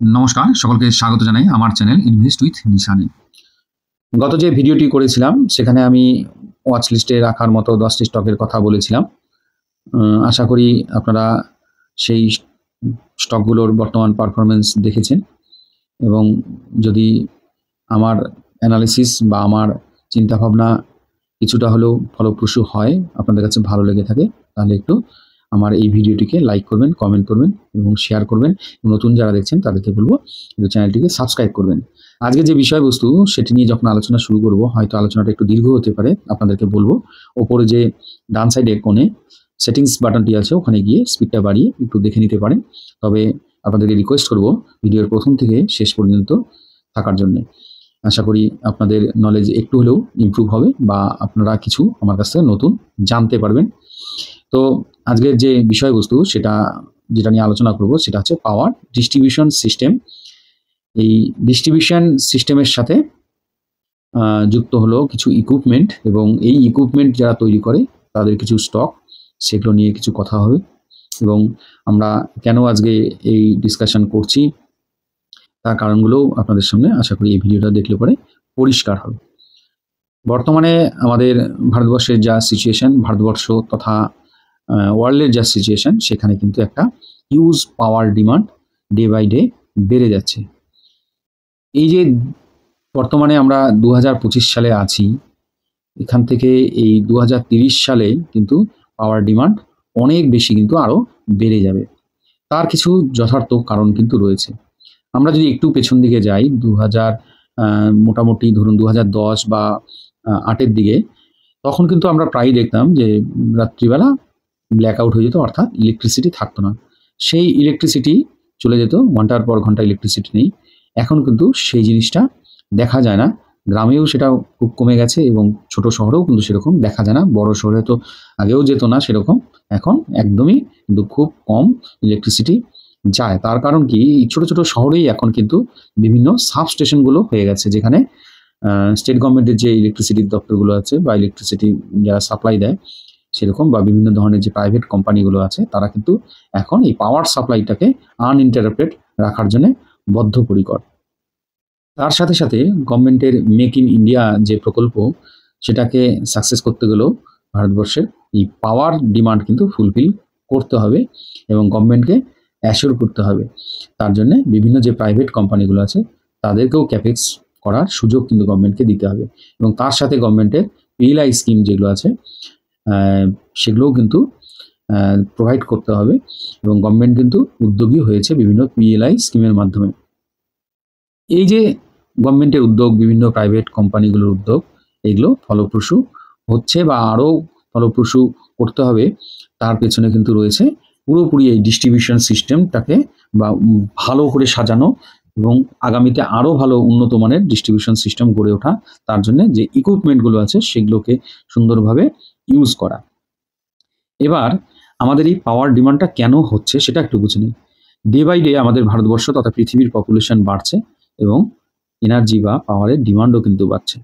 নমস্কার, সকলকে স্বাগত জানাই আমার চ্যানেল ইনভেস্ট উইথ নিশানি। গত যে ভিডিওটি করেছিলাম সেখানে আমি ওয়াচ লিস্টে রাখার মতো 10টি স্টকের কথা বলেছিলাম। আশা করি আপনারা সেই স্টকগুলোর বর্তমান পারফরমেন্স দেখেছেন এবং যদি আমার অ্যানালিসিস বা আমার চিন্তাভাবনা কিছুটা হলেও ফলপ্রসূ হয়, আপনাদের কাছে ভালো লেগে থাকে, তাহলে একটু আমার এই ভিডিওটিকে লাইক করবেন, কমেন্ট করবেন এবং শেয়ার করবেন। নতুন যারা দেখছেন তাদেরকে বলবো চ্যানেলটিকে সাবস্ক্রাইব করবেন। আজকে যে বিষয়বস্তু সেটি নিয়ে যখন আলোচনা শুরু করব, হয়তো আলোচনাটা একটু দীর্ঘ হতে পারে। আপনাদেরকে বলবো ওপরে যে ডান সাইডে কোণে সেটিংস বাটনটি আছে, ওখানে গিয়ে স্পিডটা বাড়িয়ে একটু দেখে নিতে পারেন। তবে আপনাদেরকে রিকোয়েস্ট করব ভিডিওর প্রথম থেকে শেষ পর্যন্ত থাকার জন্য। আশা করি আপনাদের নলেজ একটু হলেও ইমপ্রুভ হবে বা আপনারা কিছু আমার কাছ থেকে নতুন জানতে পারবেন। তো আজকের যে বিষয়বস্তু যেটা নিয়ে আলোচনা করব সেটা হচ্ছে পাওয়ার ডিস্ট্রিবিউশন সিস্টেম। এই ডিস্ট্রিবিউশন সিস্টেমের সাথে যুক্ত হলো কিছু ইকুইপমেন্ট এবং এই ইকুইপমেন্ট যারা তৈরি করে তাদের কিছু স্টক, সেগুলো নিয়ে কিছু কথা হবে এবং আমরা কেন আজকে এই ডিসকাশন করছি তার কারণগুলোও আপনাদের সামনে আশা করি এই ভিডিওটা দেখলে পরে পরিষ্কার হবে। বর্তমানে আমাদের ভারতবর্ষের যা সিচুয়েশন, ভারতবর্ষ তথা ওয়ার্ল্ডের যা সিচুয়েশন, সেখানে কিন্তু একটা huge power demand day by day বেড়ে যাচ্ছে। এই যে বর্তমানে আমরা 2025 সালে আছি, এখান থেকে এই 2030 সালে কিন্তু পাওয়ার ডিমান্ড অনেক বেশি কিন্তু আরও বেড়ে যাবে। তার কিছু যথার্থ কারণ কিন্তু রয়েছে। আমরা যদি একটু পেছন দিকে যাই, মোটামুটি ধরুন 2010 বা 8-এর দিকে, তখন কিন্তু আমরা প্রায়ই দেখতাম যে রাত্রিবেলা ব্ল্যাকআউট হয়ে যেত, অর্থাৎ ইলেকট্রিসিটি থাকতো না। সেই ইলেকট্রিসিটি চলে যেত, ঘন্টার পর ঘন্টা ইলেকট্রিসিটি নেই। এখন কিন্তু সেই জিনিসটা দেখা যায় না। গ্রামেও সেটা খুব কমে গেছে এবং ছোট শহরেও কিন্তু সেরকম দেখা যায় না। বড় শহরে তো আগেও যেত না সেরকম, এখন একদমই কিন্তু খুব কম ইলেকট্রিসিটি যায়। তার কারণ কি, ছোট ছোট শহরেই এখন কিন্তু বিভিন্ন সাবস্টেশনগুলো হয়ে গেছে, যেখানে স্টেট গভর্নমেন্টের যে ইলেকট্রিসিটির দপ্তরগুলো আছে বা ইলেকট্রিসিটি যারা সাপ্লাই দেয় সেরকম, বা বিভিন্ন ধরনের যে প্রাইভেট কোম্পানিগুলো আছে, তারা কিন্তু এখন এই পাওয়ার সাপ্লাইটাকে আনইন্টারাপ্টেড রাখার জন্য বদ্ধপরিকর। তার সাথে সাথে গভর্নমেন্টের মেক ইন ইন্ডিয়া যে প্রকল্প, সেটাকে সাকসেস করতে গেলেও ভারতবর্ষের এই পাওয়ার ডিমান্ড কিন্তু ফুলফিল করতে হবে এবং গভর্নমেন্টকে অ্যাসিওর করতে হবে। তার জন্য বিভিন্ন যে প্রাইভেট কোম্পানিগুলো আছে তাদেরকেও ক্যাপেক্স করার সুযোগ কিন্তু গভর্নমেন্টকে দিতে হবে এবং তার সাথে গভর্নমেন্টের পিএলআই স্কিম যেগুলো আছে সেগুলোও কিন্তু প্রোভাইড করতে হবে এবং গভর্নমেন্ট কিন্তু উদ্যোগী হয়েছে বিভিন্ন পিএলআই স্কিমের মাধ্যমে। এই যে গভর্নমেন্টের উদ্যোগ, বিভিন্ন প্রাইভেট কোম্পানিগুলোর উদ্যোগ, এগুলো ফলপ্রসূ হচ্ছে বা আরও ফলপ্রসূ করতে হবে, তার পেছনে কিন্তু রয়েছে পুরোপুরি এই ডিস্ট্রিবিউশন সিস্টেমটাকে বা ভালো করে সাজানো এবং আগামীতে আরও ভালো উন্নত মানের ডিস্ট্রিবিউশন সিস্টেম গড়ে ওঠা। তার জন্য যে ইকুইপমেন্টগুলো আছে সেগুলোকে সুন্দরভাবে ইউজ করা। এবার আমাদের এই পাওয়ার ডিমান্ডটা কেন হচ্ছে সেটা একটু বুঝে নিই। ডে বাই ডে আমাদের ভারতবর্ষ তথা পৃথিবীর পপুলেশন বাড়ছে এবং এনার্জি বা পাওয়ারের ডিমান্ডও কিন্তু বাড়ছে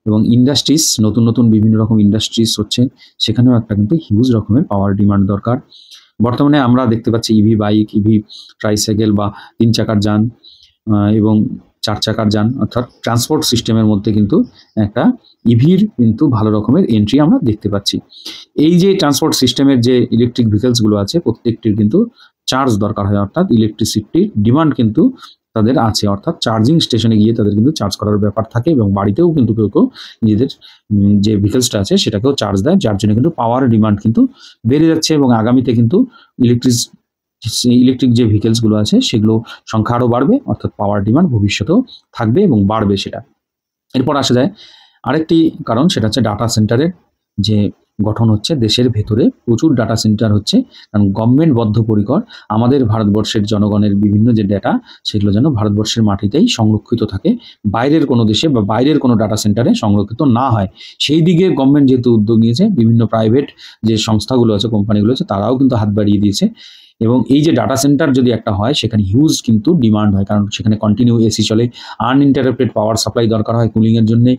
এবং ইন্ডাস্ট্রিজ, নতুন নতুন বিভিন্ন রকম ইন্ডাস্ট্রিজ হচ্ছে, সেখানেও একটা কিন্তু হিউজ রকমের পাওয়ার ডিমান্ড দরকার। বর্তমানে আমরা দেখতে পাচ্ছি ইভি বাইক, ইভি ট্রাইসাইকেল বা 3 চাকার যান এবং 4 চাকার যান, অর্থাৎ ট্রান্সপোর্ট সিস্টেমের মধ্যে কিন্তু একটা ইভির কিন্তু ভালো রকমের এন্ট্রি আমরা দেখতে পাচ্ছি। এই যে ট্রান্সপোর্ট সিস্টেমের যে ইলেকট্রিক ভেহিকলসগুলো আছে, প্রত্যেকটির কিন্তু চার্জ দরকার হয়, অর্থাৎ ইলেকট্রিসিটির ডিমান্ড কিন্তু তাদের আছে, অর্থাৎ চার্জিং স্টেশনে গিয়ে তাদের কিন্তু চার্জ করার ব্যাপার থাকে এবং বাড়িতেও কিন্তু কেউ কেউ নিজেদের যে ভেহিকলসটা আছে সেটাকেও চার্জ দেয়, যার জন্য কিন্তু পাওয়ার ডিমান্ড কিন্তু বেড়ে যাচ্ছে এবং আগামীতে কিন্তু ইলেকট্রিক যে ভেহিকলসগুলো আছে সেগুলো সংখ্যা আরও বাড়বে, অর্থাৎ পাওয়ার ডিমান্ড ভবিষ্যতেও থাকবে এবং বাড়বে সেটা। এরপর আসা যায় আরেকটি কারণ, সেটা হচ্ছে ডাটা সেন্টারের যে গঠন হচ্ছে। দেশের ভেতরে প্রচুর ডাটা সেন্টার হচ্ছে, কারণ গভর্নমেন্ট বদ্ধপরিকর আমাদের ভারতবর্ষের জনগণের বিভিন্ন যে ডেটা, সেগুলো যেন ভারতবর্ষের মাটিতেই সংরক্ষিত থাকে, বাইরের কোনো দেশে বা বাইরের কোনো ডাটা সেন্টারে সংরক্ষিত না হয়। সেই দিকে গভর্নমেন্ট যেহেতু উদ্যোগ নিয়েছে, বিভিন্ন প্রাইভেট যে সংস্থাগুলো আছে, কোম্পানিগুলো আছে, তারাও কিন্তু হাত বাড়িয়ে দিয়েছে এবং এই যে ডাটা সেন্টার যদি একটা হয়, সেখানে হিউজ কিন্তু ডিমান্ড হয়, কারণ সেখানে কন্টিনিউ এসি চলে, আনইন্টারাপ্টেড পাওয়ার সাপ্লাই দরকার হয় কুলিংয়ের জন্যে।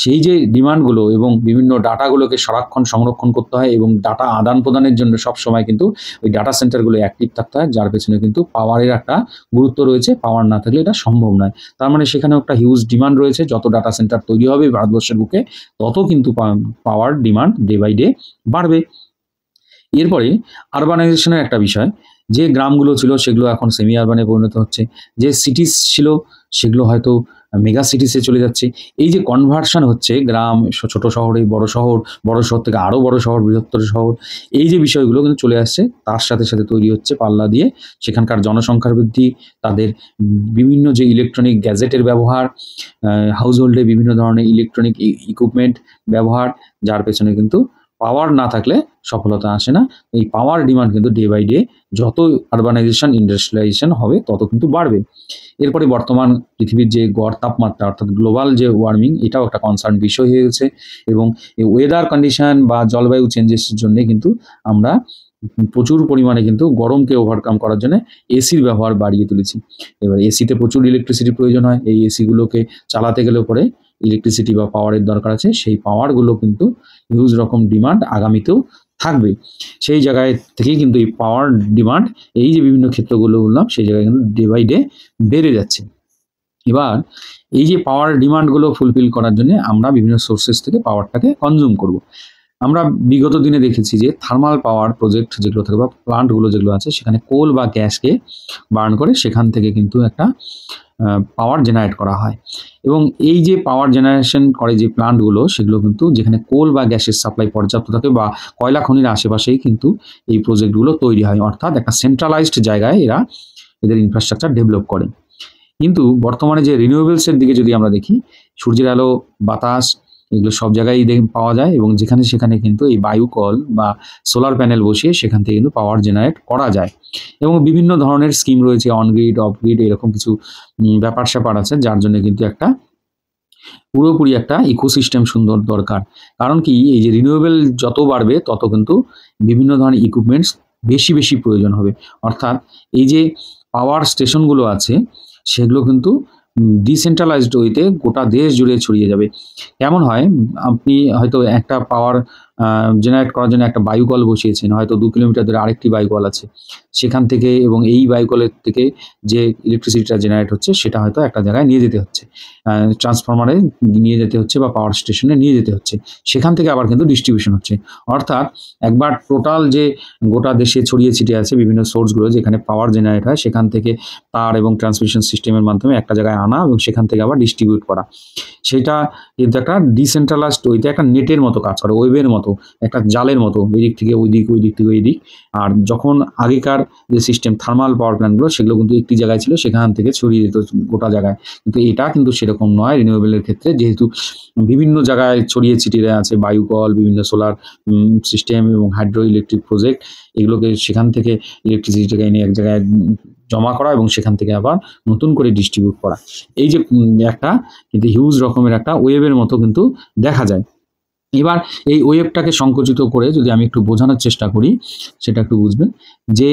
সেই যে ডিমান্ডগুলো এবং বিভিন্ন ডাটাগুলোকে সারাক্ষণ সংরক্ষণ করতে হয় এবং ডাটা আদান প্রদানের জন্য সবসময় কিন্তু ওই ডাটা সেন্টারগুলো অ্যাক্টিভ থাকতে হয়, যার পেছনে কিন্তু পাওয়ারের একটা গুরুত্ব রয়েছে। পাওয়ার না থাকলে এটা সম্ভব নয়। তার মানে সেখানেও একটা হিউজ ডিমান্ড রয়েছে। যত ডাটা সেন্টার তৈরি হবে ভারতবর্ষের বুকে, তত কিন্তু পাওয়ার ডিমান্ড ডে বাই ডে বাড়বে। এরপরে আরবানাইজেশনের একটা বিষয়, যে গ্রামগুলো ছিল সেগুলো এখন সেমি আরবানে পরিণত হচ্ছে, যে সিটিস ছিল সেগুলো হয়তো মেগা সিটিসে চলে যাচ্ছে। এই যে কনভার্সন হচ্ছে গ্রাম ছোট শহরে বড় শহর, বড় শহর থেকে আরও বড় শহর, বৃহত্তর শহর, এই যে বিষয়গুলো কিন্তু চলে আসছে, তার সাথে সাথে তৈরি হচ্ছে পাল্লা দিয়ে সেখানকার জনসংখ্যার বৃদ্ধি, তাদের বিভিন্ন যে ইলেকট্রনিক গ্যাজেটের ব্যবহার, হাউসহোল্ডে বিভিন্ন ধরনের ইলেকট্রনিক ইকুইপমেন্ট ব্যবহার, যার পেছনে কিন্তু পাওয়ার না থাকলে সফলতা আসে না। এই পাওয়ার ডিমান্ড কিন্তু ডে বাই ডে যত আরবানাইজেশন ইন্ডাস্ট্রিয়ালাইজেশন হবে তত কিন্তু বাড়বে। এরপরে বর্তমান পৃথিবীর যে গড় তাপমাত্রা অর্থাৎ গ্লোবাল যে ওয়ার্মিং, এটাও একটা কনসার্ন বিষয় হয়ে গেছে এবং এই ওয়েদার কন্ডিশন বা জলবায়ু চেঞ্জেসের জন্য কিন্তু আমরা প্রচুর পরিমাণে কিন্তু গরমকে ওভারকাম করার জন্য এসির ব্যবহার বাড়িয়ে তুলেছি। এবার এসিতে প্রচুর ইলেকট্রিসিটি প্রয়োজন হয়। এই এসিগুলোকে চালাতে গেলে পরে ইলেকট্রিসিটি বা পাওয়ারের দরকার আছে। সেই পাওয়ারগুলো কিন্তু হিউজ রকম ডিমান্ড আগামীতেও থাকবে। সেই জায়গায় থেকেই কিন্তু এই পাওয়ার ডিমান্ড, এই যে বিভিন্ন ক্ষেত্রগুলো বললাম, সেই জায়গায় কিন্তু ডে বাই ডে বেড়ে যাচ্ছে। এবার এই যে পাওয়ার ডিমান্ডগুলো ফুলফিল করার জন্য আমরা বিভিন্ন সোর্সেস থেকে পাওয়ারটাকে কনজিউম করব। আমরা বিগত দিনে দেখেছি যে থার্মাল পাওয়ার প্রজেক্ট যেগুলো থাকে বা প্লান্টগুলো যেগুলো আছে, সেখানে কোল বা গ্যাসকে বার্ন করে সেখান থেকে কিন্তু একটা পাওয়ার জেনারেট করা হয় এবং এই যে পাওয়ার জেনারেশন করে যে প্লান্টগুলো, সেগুলো কিন্তু যেখানে কোল বা গ্যাসের সাপ্লাই পর্যাপ্ত থাকে বা কয়লা খনির আশেপাশেই কিন্তু এই প্রজেক্টগুলো তৈরি হয়, অর্থাৎ একটা সেন্ট্রালাইজড জায়গায় এরা এদের ইনফ্রাস্ট্রাকচার ডেভেলপ করে। কিন্তু বর্তমানে যে রিনিউয়েবলসের দিকে যদি আমরা দেখি, সূর্যের আলো, বাতাস, এগুলো সব জায়গায় পাওয়া যায় এবং যেখানে সেখানে কিন্তু এই বায়ু কল বা সোলার প্যানেল বসিয়ে সেখান থেকে কিন্তু পাওয়ার জেনারেট করা যায় এবং বিভিন্ন ধরনের স্কিম রয়েছে, অনগ্রিড, অফ গ্রিড, এরকম কিছু ব্যাপার স্যাপার আছে, যার জন্য কিন্তু একটা পুরোপুরি একটা ইকোসিস্টেম সুন্দর দরকার। কারণ কি, এই যে রিনিউয়েবল যত বাড়বে তত কিন্তু বিভিন্ন ধরনের ইকুইপমেন্টস বেশি বেশি প্রয়োজন হবে। অর্থাৎ এই যে পাওয়ার স্টেশনগুলো আছে সেগুলো কিন্তু ডিসেন্ট্রালাইজড ওয়েতে গোটা দেশ জুড়ে ছড়িয়ে যাবে। কেমন হয়, আপনি হয়তো একটা পাওয়ার জেনারেট করার জন্য একটা বায়ুকল বসিয়েছেন, হয়তো 2 কিলোমিটার দূরে আরেকটি বায়ুকল আছে, সেখান থেকে এবং এই বায়ুকলের থেকে যে ইলেকট্রিসিটিটা জেনারেট হচ্ছে সেটা হয়তো একটা জায়গায় নিয়ে যেতে হচ্ছে, ট্রান্সফরমারে নিয়ে যেতে হচ্ছে বা পাওয়ার স্টেশনে নিয়ে যেতে হচ্ছে, সেখান থেকে আবার কিন্তু ডিস্ট্রিবিউশন হচ্ছে। অর্থাৎ একবার টোটাল যে গোটা দেশে ছড়িয়ে ছিটিয়ে আছে বিভিন্ন সোর্সগুলো যেখানে পাওয়ার জেনারেট হয়, সেখান থেকে তার এবং ট্রান্সমিশন সিস্টেমের মাধ্যমে একটা জায়গায় আনা এবং সেখান থেকে আবার ডিস্ট্রিবিউট করা, সেটা কিন্তু একটা ডিসেন্ট্রালাইজড ওইতে একটা নেটের মতো কাজ করে, ওয়েবের মতো, একটা জালের মতো, এদিক থেকে ওই দিক, ওই দিক থেকে ওই দিক। আর যখন আগেকার যে সিস্টেম থার্মাল পাওয়ার প্ল্যান্টগুলো, সেগুলো কিন্তু একটি জায়গায় ছিল, সেখান থেকে ছড়িয়ে যেত গোটা জায়গায়, কিন্তু এটা কিন্তু সেরকম নয় রিনিউয়েবলের ক্ষেত্রে, যেহেতু বিভিন্ন জায়গায় ছড়িয়ে ছিটিয়ে আছে বায়ুকল, বিভিন্ন সোলার সিস্টেম এবং হাইড্রো ইলেকট্রিক প্রজেক্ট, এগুলোকে সেখান থেকে ইলেকট্রিসিটিটাকে এনে এক জায়গায় জমা করা এবং সেখান থেকে আবার নতুন করে ডিস্ট্রিবিউট করা, এই যে একটা কিন্তু হিউজ রকমের একটা ওয়েবের মতো কিন্তু দেখা যায়। এবার এই ওয়েবটাকে সংকুচিত করে যদি আমি একটু বোঝানোর চেষ্টা করি, সেটা একটু বুঝবেন যে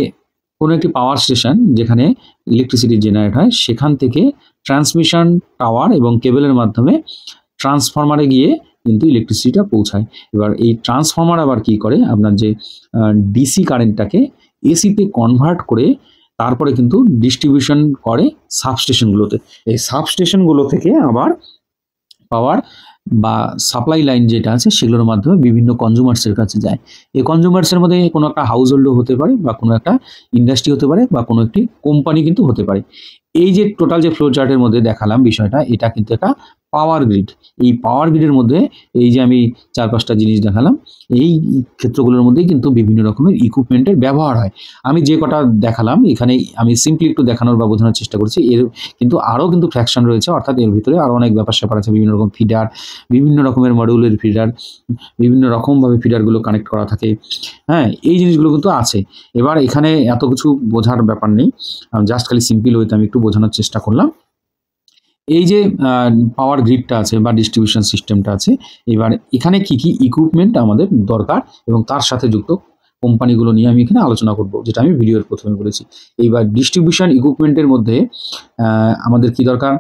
কোনো একটি পাওয়ার স্টেশন যেখানে ইলেকট্রিসিটি জেনারেট হয়, সেখান থেকে ট্রান্সমিশন টাওয়ার এবং কেবলের মাধ্যমে ট্রান্সফরমারে গিয়ে কিন্তু ইলেকট্রিসিটিটা পৌঁছায়। এবার এই ট্রান্সফরমার আবার কি করে, আপনার যে ডিসি কারেন্টটাকে এসিতে কনভার্ট করে তারপরে কিন্তু ডিস্ট্রিবিউশন করে সাবস্টেশনগুলোতে। এই সাবস্টেশনগুলো থেকে আবার পাওয়ার বা সাপ্লাই লাইন যেটা আছে সেগুলোর মাধ্যমে বিভিন্ন কনজিউমার্সের কাছে যায়। এই কনজিউমার্সের মধ্যে কোনো একটা হাউস হোল্ডও হতে পারে বা কোনো একটা ইন্ডাস্ট্রি হতে পারে বা কোনো একটি কোম্পানি কিন্তু হতে পারে। এই যে টোটাল যে ফ্লো চার্টের মধ্যে দেখালাম বিষয়টা, এটা কিন্তু একটা পাওয়ার গ্রিড। এই পাওয়ার গ্রিডের মধ্যে এই যে আমি 4-5টা জিনিস দেখালাম, এই ক্ষেত্রগুলোর মধ্যেই কিন্তু বিভিন্ন রকমের ইকুইপমেন্টের ব্যবহার হয়। আমি যে কটা দেখালাম এখানে আমি সিম্পলি একটু দেখানোর বা বোঝানোর চেষ্টা করছি, এর কিন্তু আরও কিন্তু ফ্র্যাকশন রয়েছে, অর্থাৎ এর ভিতরে আরও অনেক ব্যাপার স্যাপার আছে, বিভিন্ন রকম ফিডার, বিভিন্ন রকমের মডিউলের ফিডার, বিভিন্ন রকমভাবে ফিডারগুলো কানেক্ট করা থাকে। হ্যাঁ, এই জিনিসগুলো কিন্তু আছে। এবার এখানে এত কিছু বোঝার ব্যাপার নেই, জাস্ট খালি সিম্পল ওয়েতে আমি একটু বোঝানোর চেষ্টা করলাম। এই যে পাওয়ার গ্রিডটা আছে বা ডিস্ট্রিবিউশন সিস্টেমটা আছে, এবার এখানে কি কি ইকুইপমেন্ট আমাদের দরকার এবং তার সাথে যুক্ত কোম্পানিগুলো নিয়ে আমি এখানে আলোচনা করব, যেটা আমি ভিডিওর প্রথমে বলেছি। এইবার ডিস্ট্রিবিউশন ইকুইপমেন্টের মধ্যে আমাদের কি দরকার,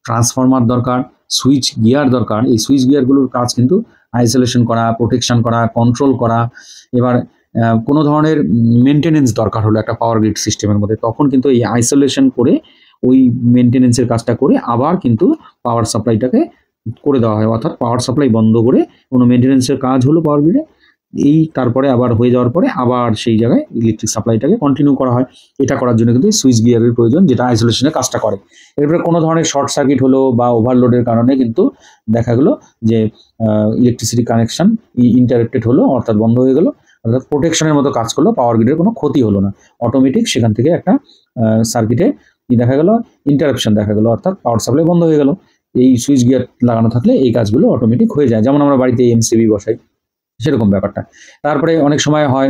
ট্রান্সফরমার দরকার, সুইচ গিয়ার দরকার, এই সুইচ গিয়ারগুলোর কাজ কিন্তু আইসোলেশন করা, প্রোটেকশন করা, কন্ট্রোল করা। এবার কোনো ধরনের মেনটেনেন্স দরকার হলো একটা পাওয়ার গ্রিড সিস্টেমের মধ্যে, তখন কিন্তু এই আইসোলেশন করে ওই মেনটেনেন্সের কাজটা করে আবার কিন্তু পাওয়ার সাপ্লাইটাকে করে দেওয়া হয়। অর্থাৎ পাওয়ার সাপ্লাই বন্ধ করে কোনো মেনটেনেন্সের কাজ হলো পাওয়ার গ্রিডে, এই তারপরে আবার হয়ে যাওয়ার পরে আবার সেই জায়গায় ইলেকট্রিক সাপ্লাইটাকে কন্টিনিউ করা হয়। এটা করার জন্য কিন্তু সুইচ গিয়ারের প্রয়োজন, যেটা আইসোলেশনের কাজটা করে। এরপরে কোনো ধরনের শর্ট সার্কিট হলো বা ওভারলোডের কারণে কিন্তু দেখা গেলো যে ইলেকট্রিসিটি কানেকশন ইন্টারাপ্টেড হলো, অর্থাৎ বন্ধ হয়ে গেলো, অর্থাৎ প্রোটেকশনের মতো কাজ করলো, পাওয়ার গ্রিডের কোনো ক্ষতি হলো না, অটোমেটিক সেখান থেকে একটা সার্কিটে কি দেখা গেলো, ইন্টারাপশন দেখা গেলো, অর্থাৎ পাওয়ার সাপ্লাই বন্ধ হয়ে গেল। এই সুইচ গিয়ার লাগানো থাকলে এই কাজগুলো অটোমেটিক হয়ে যায়, যেমন আমরা বাড়িতে এমসিবি বসাই সেরকম ব্যাপারটা। তারপরে অনেক সময় হয়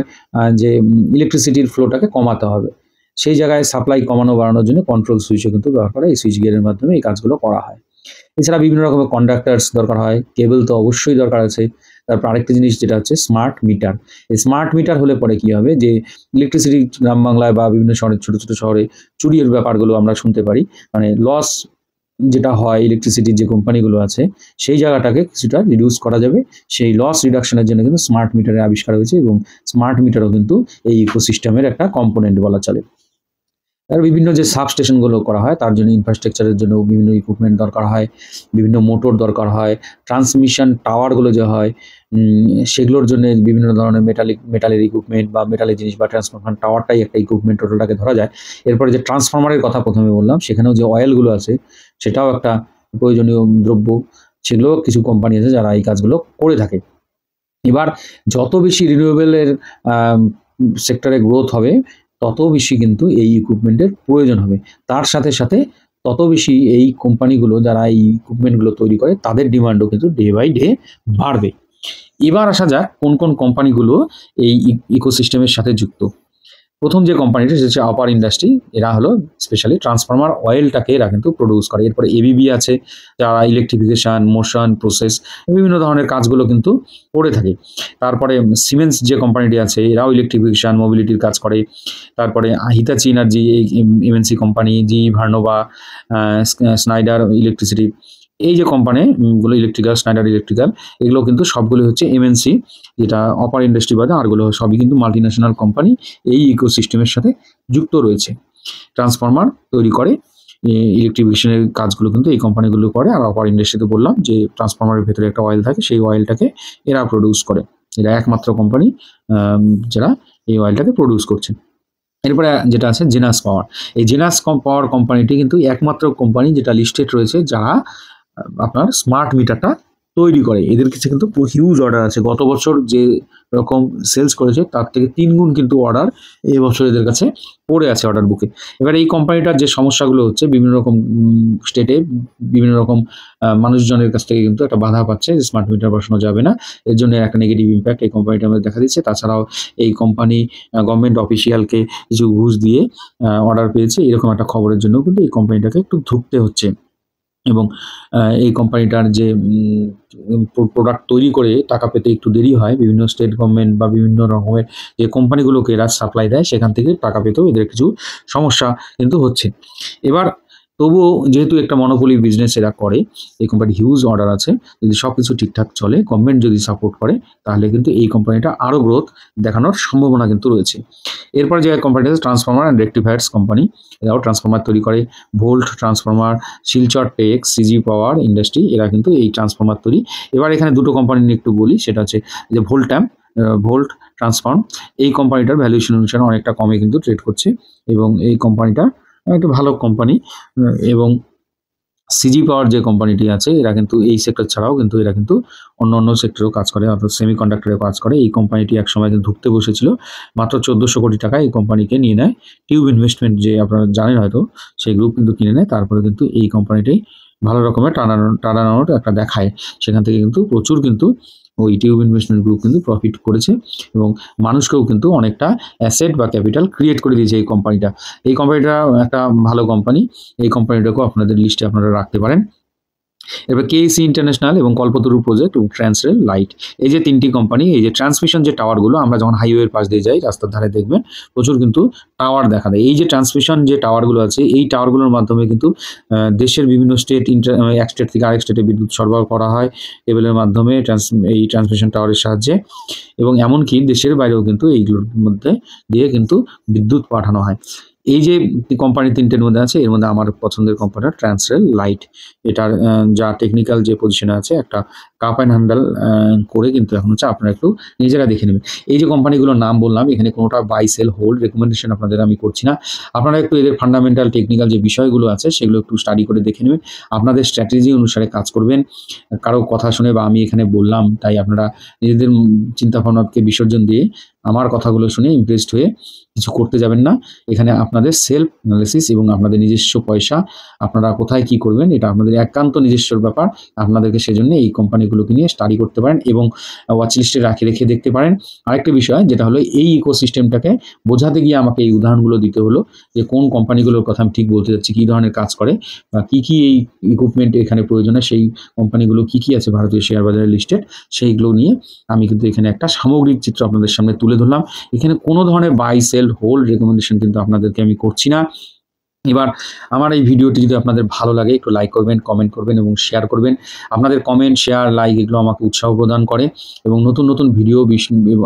যে ইলেকট্রিসিটির ফ্লোটাকে কমাতে হবে, সেই জায়গায় সাপ্লাই কমানো বাড়ানোর জন্য কন্ট্রোল সুইচও কিন্তু ব্যবহার করে, এই সুইচ গিয়ারের মাধ্যমে এই কাজগুলো করা হয়। এছাড়া বিভিন্ন রকমের কন্ডাক্টার্স দরকার হয়, কেবল তো অবশ্যই দরকার আছে। তারপর আরেকটা জিনিস যেটা হচ্ছে স্মার্ট মিটার। এই স্মার্ট মিটার হলে পরে কি হবে, যে ইলেকট্রিসিটি গ্রাম বাংলায় বা বিভিন্ন শহরে, ছোটো ছোটো শহরে চুরির ব্যাপারগুলো আমরা শুনতে পারি, মানে লস যেটা হয় ইলেকট্রিসিটির যে কোম্পানিগুলো আছে সেই জায়গাটাকে কিছুটা রিডিউস করা যাবে। সেই লস রিডাকশনের জন্য কিন্তু স্মার্ট মিটারের আবিষ্কার হয়েছে, এবং স্মার্ট মিটারও কিন্তু এই ইকোসিস্টেমের একটা কম্পোনেন্ট বলা চলে। আর বিভিন্ন যে সাবস্টেশনগুলো করা হয় তার জন্য ইনফ্রাস্ট্রাকচারের জন্য বিভিন্ন ইকুইপমেন্ট দরকার হয়, বিভিন্ন মোটর দরকার হয়, ট্রান্সমিশন টাওয়ারগুলো যে হয় সেগুলোর জন্য বিভিন্ন ধরনের মেটালের ইকুইপমেন্ট বা মেটালের জিনিস বা ট্রান্সফরমার টাওয়ারটাই একটা ইকুইপমেন্ট টোটালটাকে ধরা যায়। এরপরে যে ট্রান্সফরমারের কথা প্রথমে বললাম, সেখানেও যে অয়েলগুলো আছে সেটাও একটা প্রয়োজনীয় দ্রব্য, সেগুলো কিছু কোম্পানি আছে যারা এই কাজগুলো করে থাকে। এবার যত বেশি রিনিউয়েবলের সেক্টরে গ্রোথ হবে তত বেশি কিন্তু এই ইকুইপমেন্টের প্রয়োজন হবে, তার সাথে সাথে তত বেশি এই কোম্পানিগুলো যারা এই ইকুইপমেন্টগুলো তৈরি করে তাদের ডিমান্ডও কিন্তু ডে বাই ডে বাড়বে। এবার আসা যাক কোন কোন কোম্পানিগুলো এই ইকোসিস্টেমের সাথে যুক্ত। প্রথম যে কোম্পানিটা সেটা হচ্ছে আপার ইন্ডাস্ট্রি, এরা হলো স্পেশালি ট্রান্সফরমার অয়েলটাকে এরা কিন্তু প্রডিউস করে। এরপরে এবিবি আছে, যারা ইলেকট্রিফিকেশান, মোশন, প্রসেস বিভিন্ন ধরনের কাজগুলো কিন্তু করে থাকে। তারপরে সিমেন্স যে কোম্পানিটি আছে এরাও ইলেকট্রিফিকেশান, মোবিলিটির কাজ করে। তারপরে হিতাচি এনার্জি, এই এমএনসি কোম্পানি, জি ভার্নোভা, স্নাইডার ইলেকট্রিসিটি, এই যে কোম্পানিগুলো ইলেকট্রিক্যাল, স্নাইডার ইলেকট্রিক্যাল, এগুলো কিন্তু সবগুলো হচ্ছে এমএনসি, যেটা অপার ইন্ডাস্ট্রি বাদে আরগুলো সবই কিন্তু মাল্টিন্যাশনাল কোম্পানি এই ইকোসিস্টেমের সাথে যুক্ত রয়েছে। ট্রান্সফরমার তৈরি করে, ইলেকট্রিফিকেশনের কাজগুলো কিন্তু এই কোম্পানিগুলো করে। আর অপার ইন্ডাস্ট্রিতে বললাম যে ট্রান্সফরমারের ভেতরে একটা অয়েল থাকে, সেই অয়েলটাকে এরা প্রডিউস করে। এরা একমাত্র কোম্পানি যারা এই অয়েলটাকে প্রডিউস করছে। এরপরে যেটা আছে জেনাস পাওয়ার, এই জেনাস পাওয়ার কোম্পানিটি কিন্তু একমাত্র কোম্পানি যেটা লিস্টেড রয়েছে যারা আপনার স্মার্ট মিটারটা তৈরি করে। এদের কাছে কিন্তু হিউজ অর্ডার আছে, গত বছর যে রকম সেলস করেছে তার থেকে 3 গুণ কিন্তু অর্ডার এই বছর এদের কাছে পড়ে আছে অর্ডার বুকে। এবার এই কোম্পানিটার যে সমস্যাগুলো হচ্ছে, বিভিন্ন রকম স্টেটে বিভিন্ন রকম মানুষজনের কাছ থেকে কিন্তু একটা বাধা পাচ্ছে যে স্মার্ট মিটার বসানো যাবে না, এর জন্য একটা নেগেটিভ ইম্প্যাক্ট এই কোম্পানিটা আমাদের দেখা দিচ্ছে। তাছাড়াও এই কোম্পানি গভর্নমেন্ট অফিসিয়ালকে কিছু ঘুষ দিয়ে অর্ডার পেয়েছে, এরকম একটা খবরের জন্য কিন্তু এই কোম্পানিটাকে একটু ধুঁকতে হচ্ছে। এবং এই কোম্পানিটার যে প্রোডাক্ট তৈরি করে টাকা পেতে একটু দেরি হয়, বিভিন্ন স্টেট গভর্নমেন্ট বা বিভিন্ন রকমের যে কোম্পানিগুলোকে এরা সাপ্লাই দেয় সেখান থেকে টাকা পেতেও এদের কিছু সমস্যা কিন্তু হচ্ছে। এবার তবুও যেহেতু একটা মনোপলি বিজনেস এরা করে, এই কোম্পানি হিউজ অর্ডার আছে, যদি সব কিছু ঠিকঠাক চলে, গভর্নমেন্ট যদি সাপোর্ট করে, তাহলে কিন্তু এই কোম্পানিটা আরও গ্রোথ দেখানোর সম্ভাবনা কিন্তু রয়েছে। এরপরে যে কোম্পানিটা আছে ট্রান্সফরমার অ্যান্ড রেকটিফায়ার্স কোম্পানি, এরাও ট্রান্সফরমার তৈরি করে। Volt transformer, Silchar tech, CG power industry, এরা কিন্তু এই ট্রান্সফরমার তৈরি। এবার এখানে দুটো কোম্পানি নিয়ে একটু বলি, সেটা হচ্ছে যে ভোল্ট ট্রান্সফর্ম, এই কোম্পানিটার ভ্যালুয়েশন অনুসারে অনেকটা কমে কিন্তু ট্রেড করছে, এবং এই কোম্পানিটা একটা ভালো কোম্পানি। এবং সিজি পাওয়ার যে কোম্পানিটি আছে এরা কিন্তু এই সেক্টর ছাড়াও কিন্তু এরা কিন্তু অন্য সেক্টরেও কাজ করে, অর্থাৎ সেমিকন্ডাক্টরেও কাজ করে। এই কোম্পানিটি একসময় কিন্তু ঢুকতে বসেছিল, মাত্র 1400 কোটি টাকা এই কোম্পানিকে নিয়ে নেয় টিউব ইনভেস্টমেন্ট, যে আপনারা জানেন হয়তো, সেই গ্রুপ কিন্তু কিনে নেয়। তারপরে কিন্তু এই কোম্পানিটাই ভালো রকমের টানানোর একটা দেখায়, সেখান থেকে কিন্তু প্রচুর কিন্তু ওই টিউব ইনভেস্টমেন্ট গ্রুপ কিন্তু প্রফিট করেছে, এবং মানুষকেও কিন্তু অনেকটা অ্যাসেট বা ক্যাপিটাল ক্রিয়েট করে দিয়েছে এই কোম্পানিটা। এই কোম্পানিটা একটা ভালো কোম্পানি, এই কোম্পানিটাকেও আপনাদের লিস্টে আপনারা রাখতে পারেন। এবার কেইসি ইন্টারন্যাশনাল এবং কল্পতরু প্রজেক্ট এবং ট্রান্সরেল লাইট, এই যে তিনটি কোম্পানি, এই যে ট্রান্সমিশন যে টাওয়ারগুলো আমরা যখন হাইওয়ের পাশ দিয়ে যাই রাস্তার ধারে দেখবেন প্রচুর কিন্তু টাওয়ার দেখা দেয়। এই যে ট্রান্সমিশন যে টাওয়ারগুলো আছে এই টাওয়ারগুলোর মাধ্যমে কিন্তু দেশের বিভিন্ন স্টেট এক স্টেট থেকে আরেক স্টেটে বিদ্যুৎ সরবরাহ করা হয় কেবলের মাধ্যমে, এই ট্রান্সমিশন টাওয়ারের সাহায্যে, এবং এমনকি দেশের বাইরেও কিন্তু এইগুলোর মধ্যে দিয়ে কিন্তু বিদ্যুৎ পাঠানো হয়। এই যে কোম্পানি তিনটের মধ্যে আছে এর মধ্যে আমার পছন্দের কোম্পানি ট্রান্সরেল লাইট। এটার যা টেকনিক্যাল যে পজিশনে আছে একটা কাপ অ্যান্ড হ্যান্ডেল করে কিন্তু এখন হচ্ছে আপনারা একটু নিজেরা দেখে নেবেন। এই যে কোম্পানিগুলোর নাম বললাম এখানে কোনোটা বাই সেল হোল্ড রেকমেন্ডেশন আপনাদের আমি করছি না, আপনারা একটু এদের ফান্ডামেন্টাল টেকনিক্যাল যে বিষয়গুলো আছে সেগুলো একটু স্টাডি করে দেখে নেবেন, আপনাদের স্ট্র্যাটেজি অনুসারে কাজ করবেন। কারো কথা শুনে বা আমি এখানে বললাম তাই আপনারা নিজেদের চিন্তাভাবনাকে বিসর্জন দিয়ে আমার কথাগুলো শুনে ইমপ্রেসড হয়ে কিছু করতে যাবেন না। এখানে আপনাদের সেলফ অ্যানালিসিস এবং আপনাদের নিজস্ব পয়সা আপনারা কোথায় কি করবেন এটা আপনাদের একান্ত নিজস্বর ব্যাপার। আপনাদেরকে সেজন্য এই কোম্পানিগুলোকে নিয়ে স্টাডি করতে পারেন এবং ওয়াচ লিস্টে রেখে দেখতে পারেন। আরেকটা বিষয় যেটা হলো এই ইকোসিস্টেমটাকে বোঝাতে গিয়ে আমাকে এই উদাহরণগুলো দিতে হলো যে কোন কোম্পানিগুলোর কথা আমি ঠিক বলতে যাচ্ছি, কী ধরনের কাজ করে বা কী কী এই ইকুইপমেন্ট এখানে প্রয়োজন হয়, সেই কোম্পানিগুলো কী কী আছে ভারতীয় শেয়ার বাজারে লিস্টেড, সেইগুলো নিয়ে আমি কিন্তু এখানে একটা সামগ্রিক চিত্র আপনাদের সামনে তুলে ধরলাম। এখানে কোনো ধরনের বাই সেল হোল্ড রেকমেন্ডেশন কিন্তু আপনাদেরকে আমি করছি না। এবার আমার এই ভিডিওটি যদি আপনাদের ভালো লাগে একটু লাইক করবেন, কমেন্ট করবেন এবং শেয়ার করবেন। আপনাদের কমেন্ট, শেয়ার, লাইক এগুলো আমাকে উৎসাহ প্রদান করে এবং নতুন নতুন ভিডিও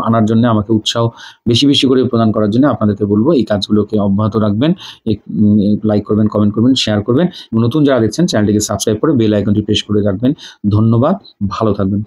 আনার জন্য আমাকে উৎসাহ বেশি বেশি করে প্রদান করার জন্য আপনাদেরকে বলবো এই কাজগুলোকে অব্যাহত রাখবেন। লাইক করবেন, কমেন্ট করবেন, শেয়ার করবেন এবং নতুন যারা দেখছেন চ্যানেলটিকে সাবস্ক্রাইব করে বেল আইকনটি প্রেস করে রাখবেন। ধন্যবাদ, ভালো থাকবেন।